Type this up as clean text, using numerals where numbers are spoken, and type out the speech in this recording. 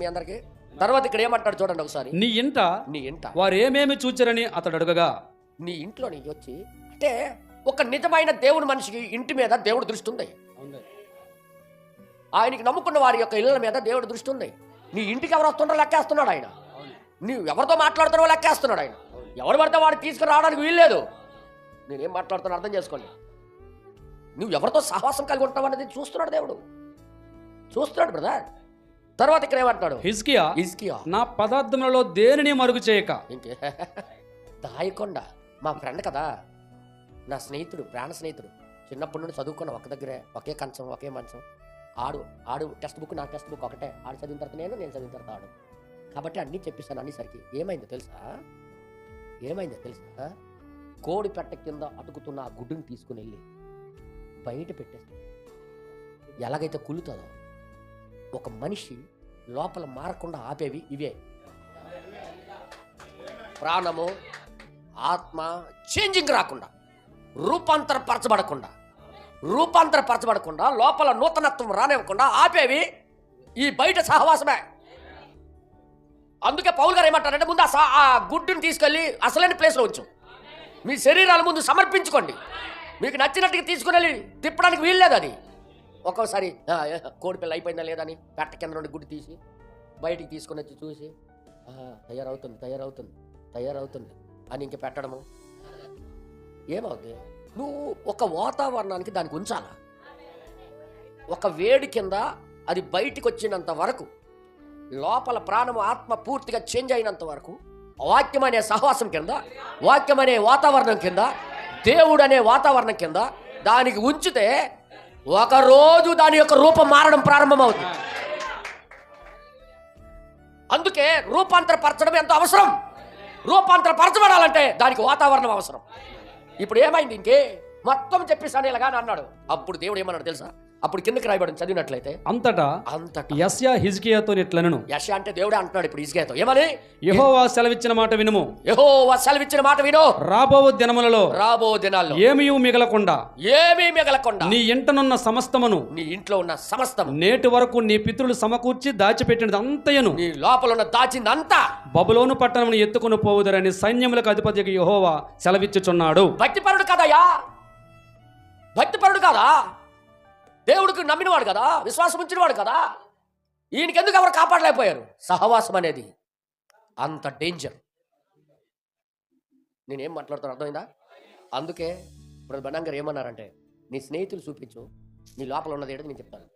మీ అందరికి. తర్వాత ఇక్కడ ఏమంటాడు చూడండి ఒకసారి. నీ ఇంట నీ వారు ఏమేమి చూచారని అతడు అడగగా, నీ ఇంట్లో నీకు వచ్చి అంటే ఒక నిజమైన దేవుని మనిషికి ఇంటి మీద దేవుడు దృష్టి ఉంది. ఆయనకి నమ్ముకున్న వారి యొక్క ఇళ్ళ మీద దేవుడు దృష్టి ఉంది. నీ ఇంటికి ఎవరు వస్తుండో లెక్కేస్తున్నాడు ఆయన. నువ్వు ఎవరితో మాట్లాడుతున్నావో లెక్కేస్తున్నాడు ఆయన. ఎవరు పడితే వాడు తీసుకుని రావడానికి వీల్లేదు. నేనేం మాట్లాడుతున్నా అర్థం చేసుకోండి. నువ్వు ఎవరితో సహవాసం కలిగి ఉంటావు అనేది చూస్తున్నాడు దేవుడు, చూస్తున్నాడు బ్రదర్. తర్వాత ఇక్కడ ఏమంటాడు, హిజ్కియా నా పదార్థములలో దేనిని మరుగు చేయక. ఇంకే దాయకొండ మా ఫ్రెండ్ కదా, నా స్నేహితుడు, ప్రాణ స్నేహితుడు. చిన్నప్పటి నుండి చదువుకున్న ఒక దగ్గరే, ఒకే కంచం ఒకే మంచం. ఆడు టెక్స్ట్ బుక్ నా టెక్స్ట్ బుక్ ఒకటే. ఆడు చదివిన తర్వాత నేను చదివిన తర్వాత ఆడు. కాబట్టి అన్నీ చెప్పిస్తాను అనేసరికి ఏమైందో తెలుసా, కోడి పెట్ట కింద అతుకుతున్న ఆ గుడ్డుని తీసుకుని వెళ్ళి బయట పెట్టేస్తాడు. ఎలాగైతే కులుతుందో ఒక మనిషి లోపల మారకుండా ఆపేవి ఇవే. ప్రాణము, ఆత్మ చేంజింగ్ రాకుండా, రూపాంతరపరచబడకుండా లోపల నూతనత్వం రానివ్వకుండా ఆపేవి ఈ బయట సహవాసమే. అందుకే పౌలు గారు ఏమంటారంటే, ముందు ఆ గుడ్డుని తీసుకెళ్ళి అసలైన ప్లేస్లో ఉంచు. మీ శరీరాల ముందు సమర్పించుకోండి. మీకు నచ్చినట్టుగా తీసుకుని వెళ్ళి తిప్పడానికి వీల్లేదు. అది ఒక్కోసారి కోడిపిల్ల అయిపోయిందా లేదని పెట్ట కింద నుండి గుడ్డు తీసి బయటికి తీసుకుని వచ్చి చూసి తయారవుతుంది అని ఇంక పెట్టడము. ఏమవుతుంది? నువ్వు ఒక వాతావరణానికి దానికి ఉంచాలా. ఒక వేడి కింద అది బయటికి వచ్చినంత వరకు, లోపల ప్రాణము ఆత్మ పూర్తిగా చేంజ్ అయినంత వరకు, వాక్యం అనే సహవాసం కింద, వాక్యం అనే వాతావరణం కింద, దేవుడు అనే వాతావరణం కింద దానికి ఉంచితే ఒకరోజు దాని యొక్క రూపం మారడం ప్రారంభమవుతుంది. అందుకే రూపాంతరపరచడం ఎంతో అవసరం. రూపాంతరపరచబడాలంటే దానికి వాతావరణం అవసరం. ఇప్పుడు ఏమైంది? ఇంకే మొత్తం చెప్పేసాను ఇలాగా అన్నాడు. అప్పుడు దేవుడు ఏమన్నాడు తెలుసా? అప్పుడు కిందకి రాయబడి చదివినట్లయితే, అంతటా యెషయా హిజ్కియాతో ఇట్లనెను. యెషయా అంటే దేవుడే అంటున్నాడు ఇప్పుడు హిజ్కియాతో. ఏమని? యెహోవా సెలవిచ్చిన మాట వినుము. రాబో దినాల్లో ఏమీ మిగలకుండా నీ ఇంటనున్న సమస్తమును, నీ ఇంట్లో ఉన్న సమస్తము, నేటి వరకు నీ పితరులు సమకూర్చి దాచిపెట్టినది అంతయను, నీ లోపల ఉన్న దాచిందంతా బబులోను పట్టణమును ఎత్తుకుని పోవుదరని సైన్యములకు అధిపతికి యెహోవా సెలవిచ్చుచున్నాడు. భక్తిపరుడు కాదయ్యా, భక్తిపరుడు కాదా? దేవుడికి నమ్మినవాడు కదా, విశ్వాసం ఉంచినవాడు కదా. ఈయనకెందుకు ఎవరు కాపాడలేకపోయారు? సహవాసం అనేది అంత డేంజర్. నేనేం మాట్లాడుతాను అర్థమైందా? అందుకే ఇప్పుడు బనంగారు ఏమన్నారంటే, నీ స్నేహితులు చూపించు, నీ లోపల ఉన్నది ఏంటో నేను చెప్తాను.